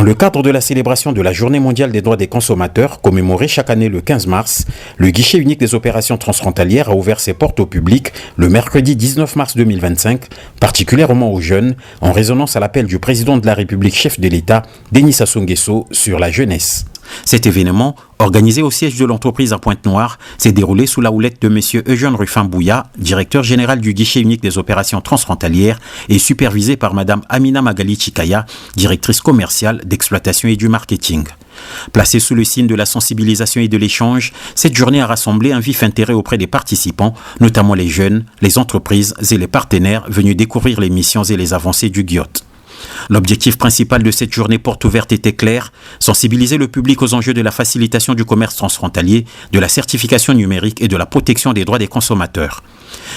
le cadre de la célébration de la Journée mondiale des droits des consommateurs, commémorée chaque année le 15 mars, le guichet unique des opérations transfrontalières a ouvert ses portes au public le mercredi 19 mars 2025, particulièrement aux jeunes, en résonance à l'appel du président de la République, chef de l'État, Denis Sassou Nguesso, sur la jeunesse. Cet événement, organisé au siège de l'entreprise à Pointe-Noire, s'est déroulé sous la houlette de M. Eugène Rufin-Bouya, directeur général du guichet unique des opérations transfrontalières, et supervisé par Mme Amina Magali Chikaya, directrice commerciale d'exploitation et du marketing. Placée sous le signe de la sensibilisation et de l'échange, cette journée a rassemblé un vif intérêt auprès des participants, notamment les jeunes, les entreprises et les partenaires venus découvrir les missions et les avancées du GIOT. L'objectif principal de cette journée porte ouverte était clair, sensibiliser le public aux enjeux de la facilitation du commerce transfrontalier, de la certification numérique et de la protection des droits des consommateurs.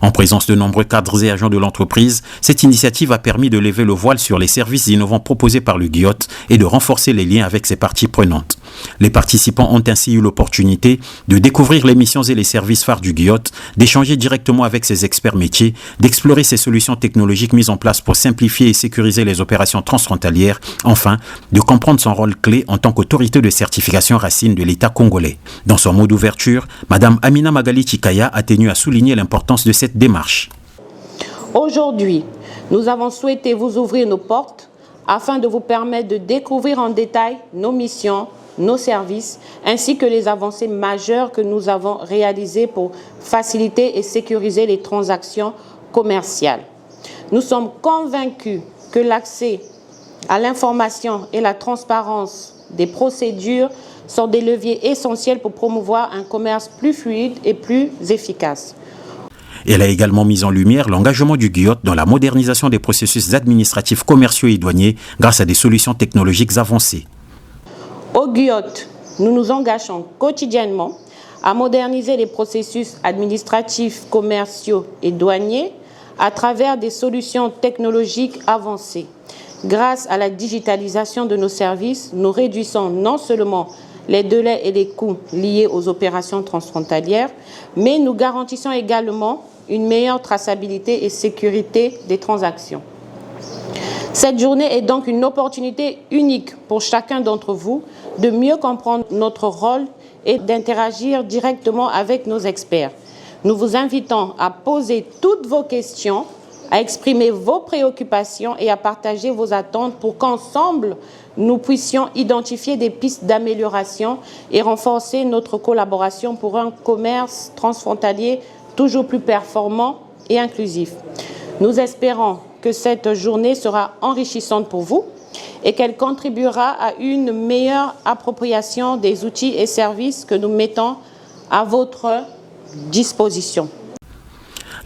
En présence de nombreux cadres et agents de l'entreprise, cette initiative a permis de lever le voile sur les services innovants proposés par le GIOT et de renforcer les liens avec ses parties prenantes. Les participants ont ainsi eu l'opportunité de découvrir les missions et les services phares du GIOT, d'échanger directement avec ses experts métiers, d'explorer ces solutions technologiques mises en place pour simplifier et sécuriser les opérations transfrontalières, enfin, de comprendre son rôle clé en tant qu'autorité de certification racine de l'État congolais. Dans son mot d'ouverture, Mme Amina Magali Chikaya a tenu à souligner l'importance de cette démarche. Aujourd'hui, nous avons souhaité vous ouvrir nos portes afin de vous permettre de découvrir en détail nos missions, nos services, ainsi que les avancées majeures que nous avons réalisées pour faciliter et sécuriser les transactions commerciales. Nous sommes convaincus que l'accès à l'information et la transparence des procédures sont des leviers essentiels pour promouvoir un commerce plus fluide et plus efficace. Elle a également mis en lumière l'engagement du GIOT dans la modernisation des processus administratifs commerciaux et douaniers grâce à des solutions technologiques avancées. Au GIOT, nous nous engageons quotidiennement à moderniser les processus administratifs, commerciaux et douaniers à travers des solutions technologiques avancées. Grâce à la digitalisation de nos services, nous réduisons non seulement les délais et les coûts liés aux opérations transfrontalières, mais nous garantissons également une meilleure traçabilité et sécurité des transactions. Cette journée est donc une opportunité unique pour chacun d'entre vous de mieux comprendre notre rôle et d'interagir directement avec nos experts. Nous vous invitons à poser toutes vos questions, à exprimer vos préoccupations et à partager vos attentes pour qu'ensemble, nous puissions identifier des pistes d'amélioration et renforcer notre collaboration pour un commerce transfrontalier toujours plus performant et inclusif. Nous espérons que cette journée sera enrichissante pour vous et qu'elle contribuera à une meilleure appropriation des outils et services que nous mettons à votre disposition.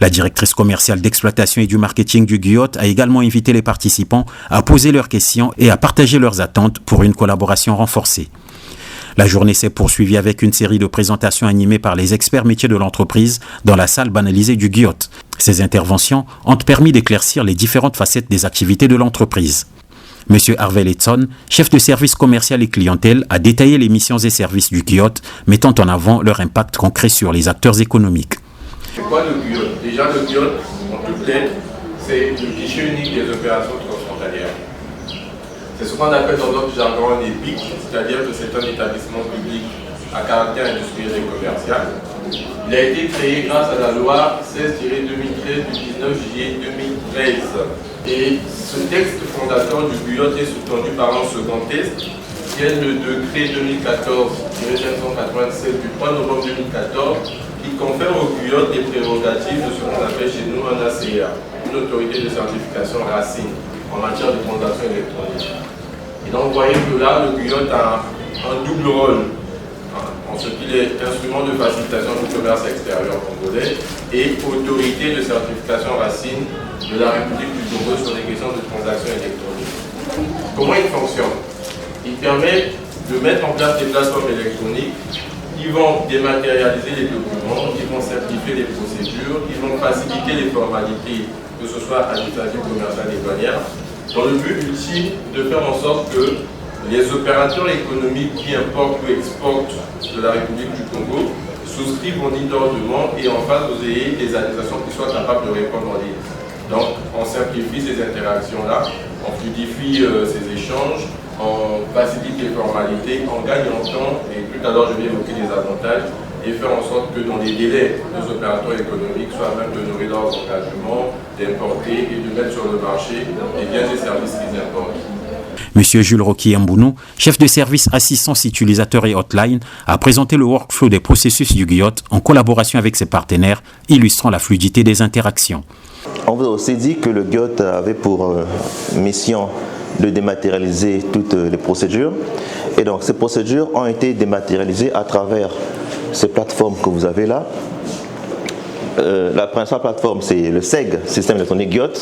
La directrice commerciale d'exploitation et du marketing du GIOT a également invité les participants à poser leurs questions et à partager leurs attentes pour une collaboration renforcée. La journée s'est poursuivie avec une série de présentations animées par les experts métiers de l'entreprise dans la salle banalisée du GIOT. Ces interventions ont permis d'éclaircir les différentes facettes des activités de l'entreprise. M. Harvey Letson, chef de service commercial et clientèle, a détaillé les missions et services du GIOT, mettant en avant leur impact concret sur les acteurs économiques. C'est quoi le GIOT? Déjà, le GIOT, en toutes lettres, c'est le guichet unique des opérations transfrontalières. C'est ce qu'on appelle dans notre jargon un EPIC, c'est-à-dire que c'est un établissement public à caractère industriel et commercial. Il a été créé grâce à la loi 16-2013 du 19 juillet 2013. Et ce texte fondateur du GIOT est soutenu par un second texte, qui est le décret 2014-587 du 3 novembre 2014, qui confère au GIOT des prérogatives de ce qu'on appelle chez nous un ACR, une autorité de certification racine en matière de transactions électroniques. Et donc vous voyez que là, le GIOT a un double rôle, en ce qu'il est instrument de facilitation du commerce extérieur congolais et autorité de certification racine de la République du Congo sur les questions de transactions électroniques. Comment il fonctionne? Il permet de mettre en place des plateformes électroniques qui vont dématérialiser les documents, qui vont simplifier les procédures, qui vont faciliter les formalités, que ce soit administratives, commerciales et douanières, dans le but ultime de faire en sorte que les opérateurs économiques qui importent ou exportent de la République du Congo souscrivent au dit d'ordonnement et en face vous ayez des administrations qui soient capables de répondre en ligne. Donc on simplifie ces interactions-là, on fluidifie ces échanges on facilite les formalités, on gagne en temps, et tout à l'heure je vais évoquer les avantages, et faire en sorte que dans les délais, nos opérateurs économiques soient même d'honorer leurs engagements, d'importer et de mettre sur le marché les biens et services qu'ils importent. Monsieur Jules Roquier-Mbounou, chef de service assistance utilisateur et hotline, a présenté le workflow des processus du GIOT en collaboration avec ses partenaires, illustrant la fluidité des interactions. On vous a aussi dit que le GIOT avait pour mission de dématérialiser toutes les procédures. Et donc ces procédures ont été dématérialisées à travers ces plateformes que vous avez là. La principale plateforme, c'est le SEG, système électronique GIOT,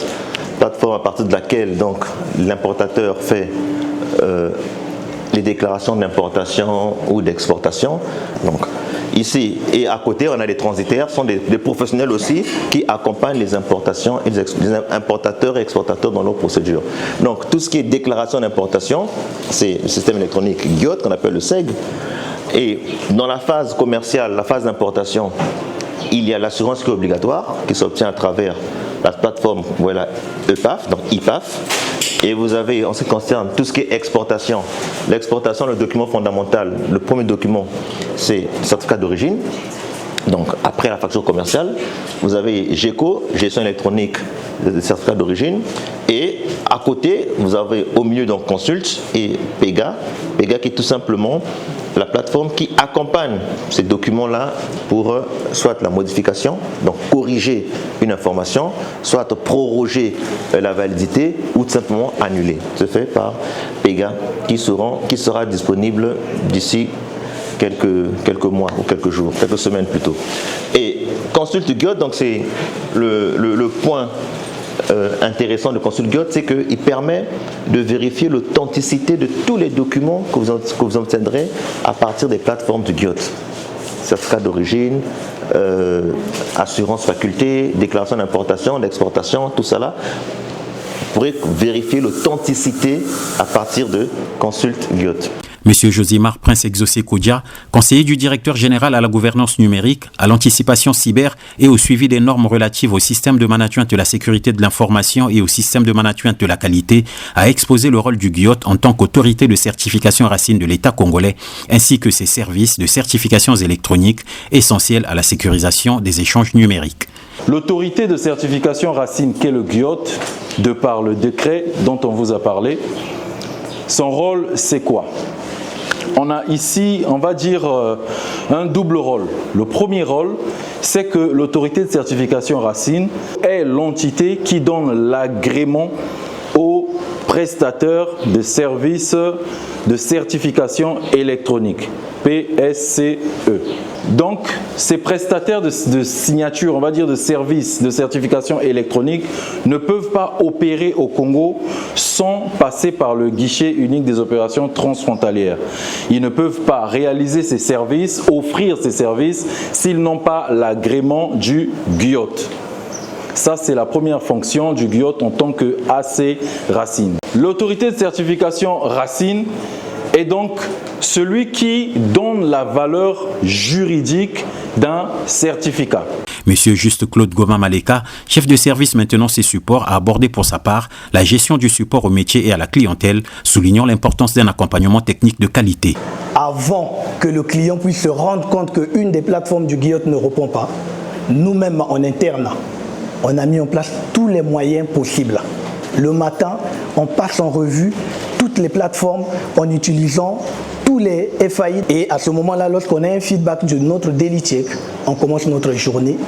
plateforme à partir de laquelle donc l'importateur fait les déclarations d'importation ou d'exportation. Donc ici et à côté, on a les transitaires, ce sont des professionnels aussi qui accompagnent les importations et les importateurs et exportateurs dans leurs procédures. Donc tout ce qui est déclaration d'importation, c'est le système électronique GIOT qu'on appelle le SEG. Et dans la phase commerciale, la phase d'importation, il y a l'assurance qui est obligatoire, qui s'obtient à travers la plateforme, voilà, EPAF, donc IPAF. Et vous avez, en ce qui concerne tout ce qui est exportation, l'exportation, le document fondamental, le premier document, c'est le certificat d'origine. Donc après la facture commerciale, vous avez GECO, gestion électronique de certificat d'origine, et à côté, vous avez au milieu donc Consult et PEGA qui est tout simplement la plateforme qui accompagne ces documents-là pour soit la modification, donc corriger une information, soit proroger la validité ou tout simplement annuler. C'est fait par PEGA qui sera disponible d'ici quelques mois ou quelques jours, quelques semaines plutôt. Et Consult GIOT, donc c'est le point intéressant de Consult GIOT, c'est qu'il permet de vérifier l'authenticité de tous les documents que vous obtiendrez à partir des plateformes du GIOT. Certificat d'origine, assurance faculté, déclaration d'importation, d'exportation, tout ça là. Vous pourrez vérifier l'authenticité à partir de Consult GIOT. Monsieur Josimar Prince Exaucé Koudia, conseiller du directeur général à la gouvernance numérique, à l'anticipation cyber et au suivi des normes relatives au système de management de la sécurité de l'information et au système de management de la qualité, a exposé le rôle du GIOT en tant qu'autorité de certification racine de l'État congolais, ainsi que ses services de certifications électroniques essentiels à la sécurisation des échanges numériques. L'autorité de certification racine qu'est le GIOT, de par le décret dont on vous a parlé, son rôle c'est quoi ? On a ici, on va dire, un double rôle. Le premier rôle, c'est que l'autorité de certification racine est l'entité qui donne l'agrément aux prestataires de services de certification électronique, PSCE. Donc, ces prestataires de signature, on va dire de services de certification électronique, ne peuvent pas opérer au Congo sans passer par le guichet unique des opérations transfrontalières. Ils ne peuvent pas réaliser ces services, offrir ces services, s'ils n'ont pas l'agrément du GIOT. Ça, c'est la première fonction du GIOT en tant que AC Racine. L'autorité de certification Racine est donc celui qui donne la valeur juridique d'un certificat. Monsieur Juste Claude Goma Maleka, chef de service maintenance et support, a abordé pour sa part la gestion du support au métier et à la clientèle, soulignant l'importance d'un accompagnement technique de qualité. Avant que le client puisse se rendre compte qu'une des plateformes du GIOT ne répond pas, nous-mêmes en interne, on a mis en place tous les moyens possibles. Le matin, on passe en revue toutes les plateformes en utilisant tous les FAI. Et à ce moment-là, lorsqu'on a un feedback de notre daily check, on commence notre journée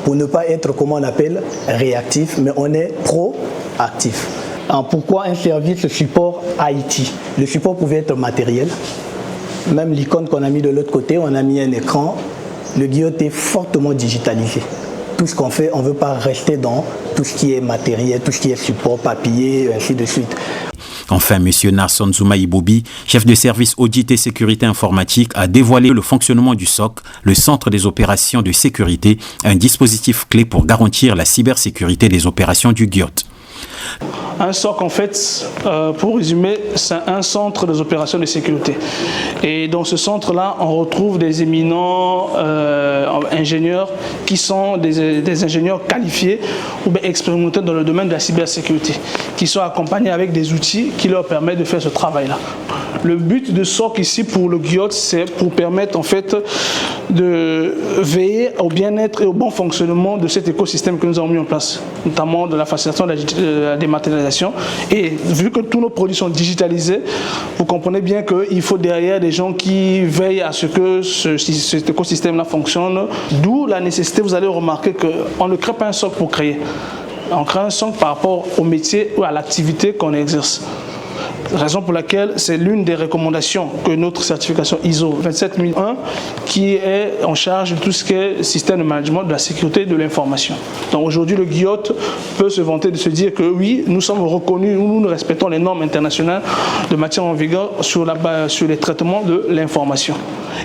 pour ne pas être, comme on appelle, réactif, mais on est proactif. Alors pourquoi un service support IT? Le support pouvait être matériel. Même l'icône qu'on a mis de l'autre côté, on a mis un écran. Le GIOT est fortement digitalisé. Tout ce qu'on fait, on ne veut pas rester dans tout ce qui est matériel, tout ce qui est support, papier, ainsi de suite. Enfin, M. Narson Zoumaï Bobi, chef de service audit et sécurité informatique, a dévoilé le fonctionnement du SOC, le Centre des opérations de sécurité, un dispositif clé pour garantir la cybersécurité des opérations du GIOT. Un SOC, en fait, pour résumer, c'est un centre des opérations de sécurité. Et dans ce centre-là, on retrouve des éminents ingénieurs qui sont des ingénieurs qualifiés ou bien expérimentés dans le domaine de la cybersécurité, qui sont accompagnés avec des outils qui leur permettent de faire ce travail-là. Le but de SOC ici pour le GIOT, c'est pour permettre en fait de veiller au bien-être et au bon fonctionnement de cet écosystème que nous avons mis en place, notamment de la facilitation de la dématérialisation. Et vu que tous nos produits sont digitalisés, vous comprenez bien qu'il faut derrière des gens qui veillent à ce que cet écosystème-là fonctionne. D'où la nécessité, vous allez remarquer qu'on ne crée pas un SOC pour créer. On crée un SOC par rapport au métier ou à l'activité qu'on exerce. Raison pour laquelle c'est l'une des recommandations que notre certification ISO 27001 qui est en charge de tout ce qui est système de management de la sécurité de l'information. Donc aujourd'hui le GIOT peut se vanter de se dire que oui, nous sommes reconnus, nous respectons les normes internationales de matière en vigueur sur les traitements de l'information.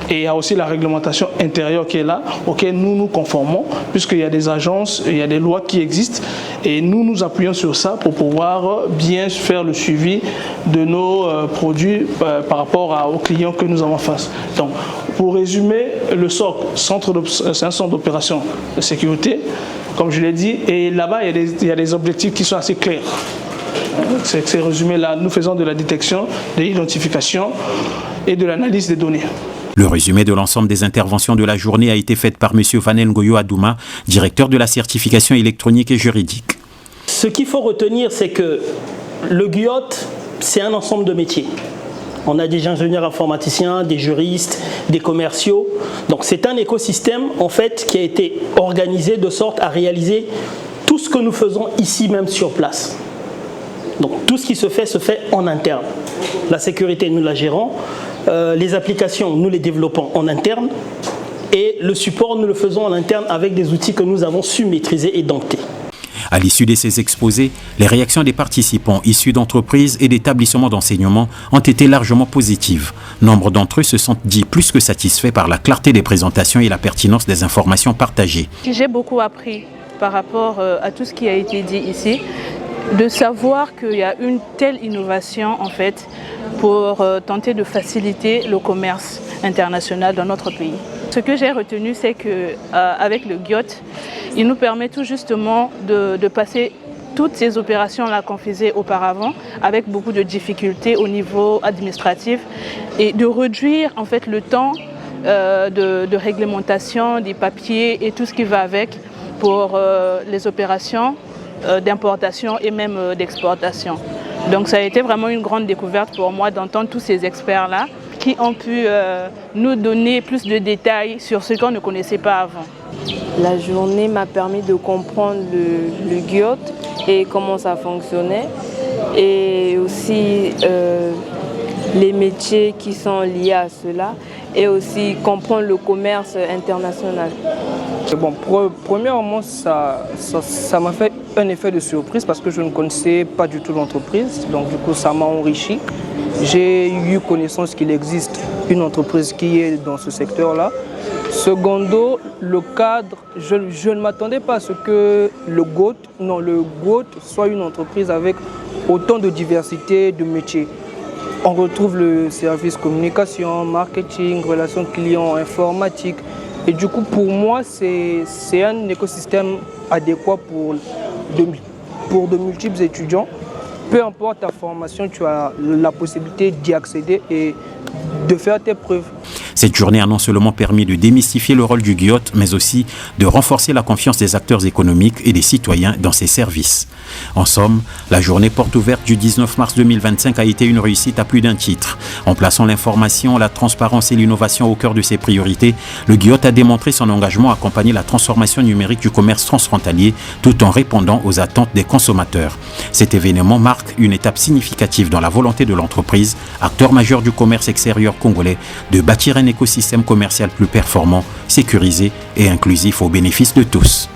Et il y a aussi la réglementation intérieure qui est là, auquel nous nous conformons, puisqu'il y a des agences, il y a des lois qui existent, et nous nous appuyons sur ça pour pouvoir bien faire le suivi de nos produits par rapport aux clients que nous avons en face. Donc, pour résumer, le SOC, c'est un centre d'opération de sécurité, comme je l'ai dit, et là-bas, il y a des objectifs qui sont assez clairs. C'est résumé là, nous faisons de la détection, de l'identification et de l'analyse des données. Le résumé de l'ensemble des interventions de la journée a été fait par M. Vanel Ngoyo Adouma, directeur de la certification électronique et juridique. Ce qu'il faut retenir, c'est que le GIOT, c'est un ensemble de métiers. On a des ingénieurs informaticiens, des juristes, des commerciaux. Donc c'est un écosystème en fait qui a été organisé de sorte à réaliser tout ce que nous faisons ici même sur place. Donc tout ce qui se fait en interne. La sécurité, nous la gérons. Les applications, nous les développons en interne. Et le support, nous le faisons en interne avec des outils que nous avons su maîtriser et dompter. À l'issue de ces exposés, les réactions des participants issus d'entreprises et d'établissements d'enseignement ont été largement positives. Nombre d'entre eux se sont dit plus que satisfaits par la clarté des présentations et la pertinence des informations partagées. J'ai beaucoup appris par rapport à tout ce qui a été dit ici, de savoir qu'il y a une telle innovation en fait pour tenter de faciliter le commerce international dans notre pays. Ce que j'ai retenu, c'est qu'avec le GIOT, il nous permet tout justement de passer toutes ces opérations-là qu'on faisait auparavant avec beaucoup de difficultés au niveau administratif et de réduire en fait le temps de réglementation, des papiers et tout ce qui va avec pour les opérations d'importation et même d'exportation. Donc ça a été vraiment une grande découverte pour moi d'entendre tous ces experts-là qui ont pu nous donner plus de détails sur ce qu'on ne connaissait pas avant. La journée m'a permis de comprendre le GIOT et comment ça fonctionnait et aussi les métiers qui sont liés à cela et aussi comprendre le commerce international. Bon, premièrement, ça m'a fait un effet de surprise parce que je ne connaissais pas du tout l'entreprise, donc du coup ça m'a enrichi. J'ai eu connaissance qu'il existe une entreprise qui est dans ce secteur-là. Secondo, le cadre, je ne m'attendais pas à ce que le GIOT soit une entreprise avec autant de diversité de métiers. On retrouve le service communication, marketing, relations clients, informatique. Et du coup, pour moi, c'est un écosystème adéquat pour de multiples étudiants. Peu importe ta formation, tu as la possibilité d'y accéder et de faire tes preuves. Cette journée a non seulement permis de démystifier le rôle du GIOT, mais aussi de renforcer la confiance des acteurs économiques et des citoyens dans ses services. En somme, la journée porte ouverte du 19 mars 2025 a été une réussite à plus d'un titre. En plaçant l'information, la transparence et l'innovation au cœur de ses priorités, le GIOT a démontré son engagement à accompagner la transformation numérique du commerce transfrontalier tout en répondant aux attentes des consommateurs. Cet événement marque une étape significative dans la volonté de l'entreprise, acteur majeur du commerce extérieur congolais, de bâtir un écosystème commercial plus performant, sécurisé et inclusif au bénéfice de tous.